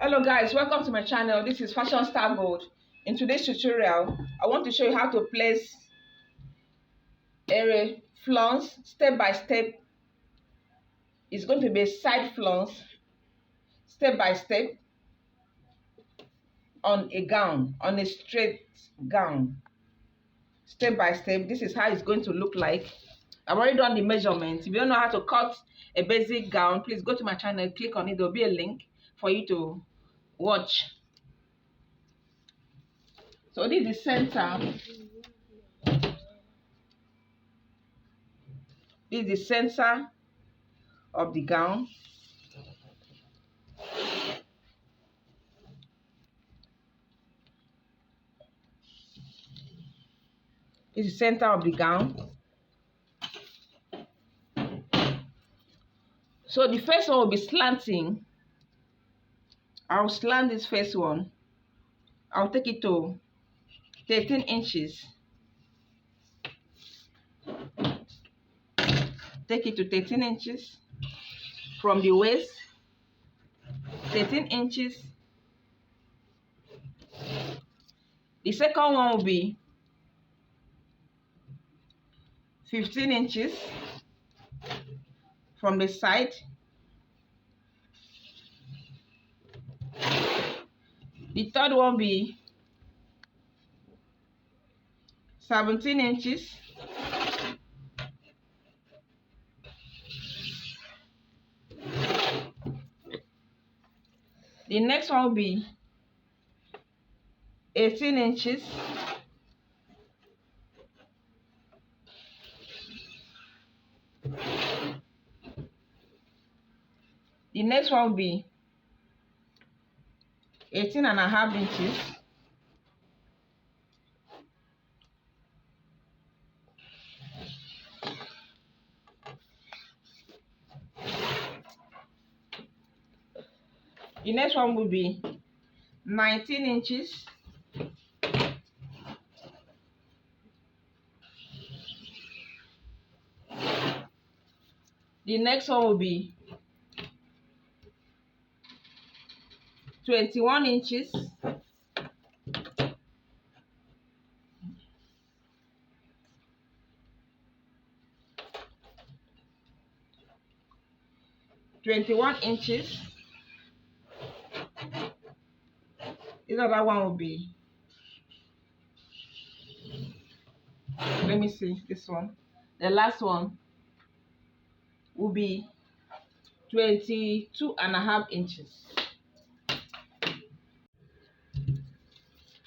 Hello guys, welcome to my channel. This is Fashion Star Gold. In today's tutorial, I want to show you how to place a flounce step by step. It's going to be a side flounce step by step on a gown, on a straight gown. Step by step, this is how it's going to look like. I've already done the measurement. If you don't know how to cut a basic gown, please go to my channel, click on it. There'll be a link for you to watch. So this is the center. This is the center of the gown. This is the center of the gown. So the first one will be slanting. I'll slant this first one. I'll take it to 13 inches. Take it to 13 inches from the waist. 13 inches. The second one will be 15 inches from the side. The third one will be 17 inches. The next one will be 18 inches. The next one will be 18.5 inches. The next one will be 19 inches. The next one will be 21 inches. This other one will be, let me see, this one. The last one will be 22.5 inches.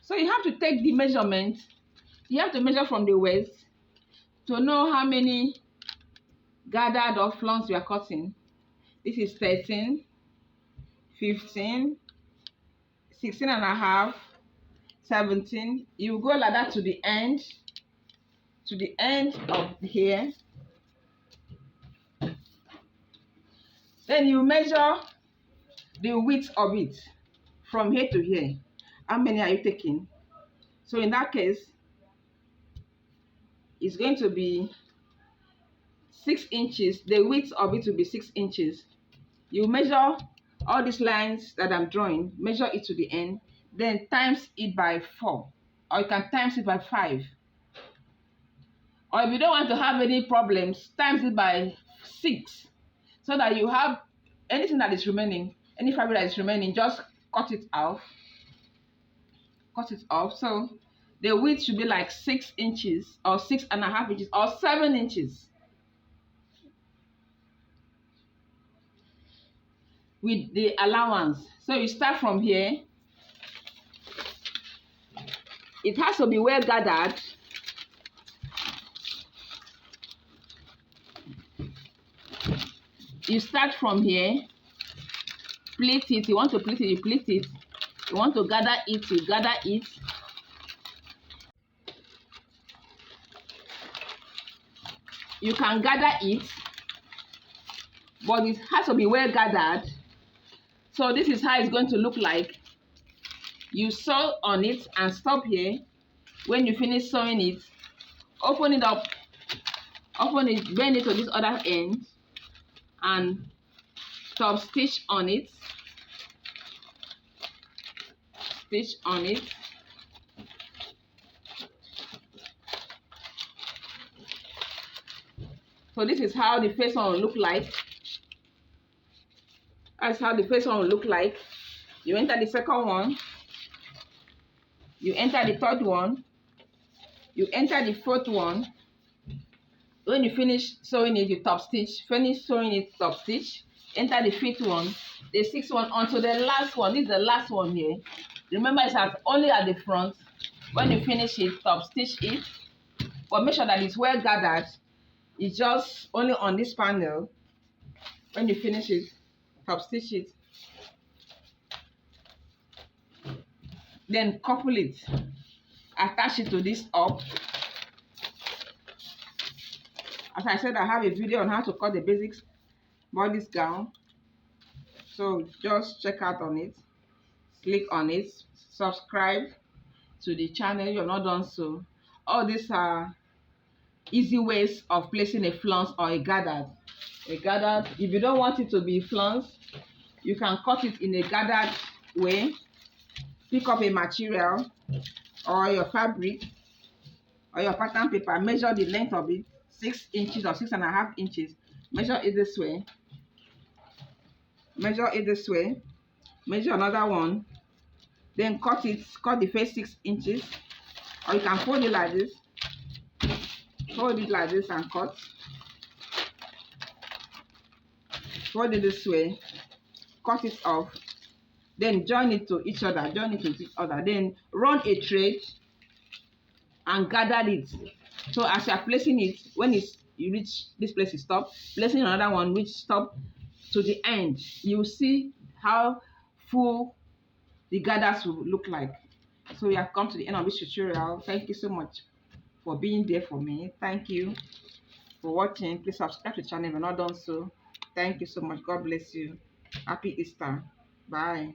So you have to take the measurement. You have to measure from the waist to know how many gathered or flounce you are cutting. This is 13, 15, 16.5, 17. You go like that to the end of here. Then you measure the width of it from here to here. How many are you taking? So in that case, it's going to be 6 inches. The width of it will be 6 inches. You measure all these lines that I'm drawing, measure it to the end, then times it by 4, or you can times it by 5. Or if you don't want to have any problems, times it by 6, so that you have anything that is remaining, any fabric that is remaining, just cut it off. Cut it off. So the width should be like 6 inches, or 6.5 inches, or 7 inches. With the allowance. So you start from here. It has to be well gathered. You start from here, pleat it. You want to pleat it, you pleat it. You want to gather it, you gather it. You can gather it, but it has to be well gathered. So this is how it's going to look like. You sew on it and stop here. When you finish sewing it, open it up, open it, bend it to this other end, and top stitch on it. stitch on it. So this is how the first one will look like. That's how the first one will look like. You enter the second one. You enter the third one. You enter the fourth one. When you finish sewing it, you top stitch. Finish sewing it, top stitch. Enter the fifth one, the sixth one, onto the last one. This is the last one here. Remember, it's only at the front. When you finish it, top stitch it. But make sure that it's well gathered. It's just only on this panel. When you finish it, top stitch it. Then couple it. Attach it to this up. As I said, I have a video on how to cut the basics bodice gown. So just check out on it. Click on it. Subscribe to the channel if you're not done so. All these are easy ways of placing a flounce or a gathered. If you don't want it to be flounce, you can cut it in a gathered way. Pick up a material or your fabric or your pattern paper. Measure the length of it, 6 inches or 6.5 inches. Measure it this way. Measure it this way. Measure another one. Then cut it. Cut the first 6 inches. Or you can fold it like this. Fold it like this and cut. Fold it this way. Cut it off. Then join it to each other. Join it to each other. Then run a thread and gather it. So as you are placing it, when you reach this place, you stop. Placing another one, reach stop to the end. You will see how full the gathers will look like. So we have come to the end of this tutorial. Thank you so much for being there for me. Thank you for watching. Please subscribe to the channel if you're not done so. Thank you so much. God bless you. Happy Easter. Bye.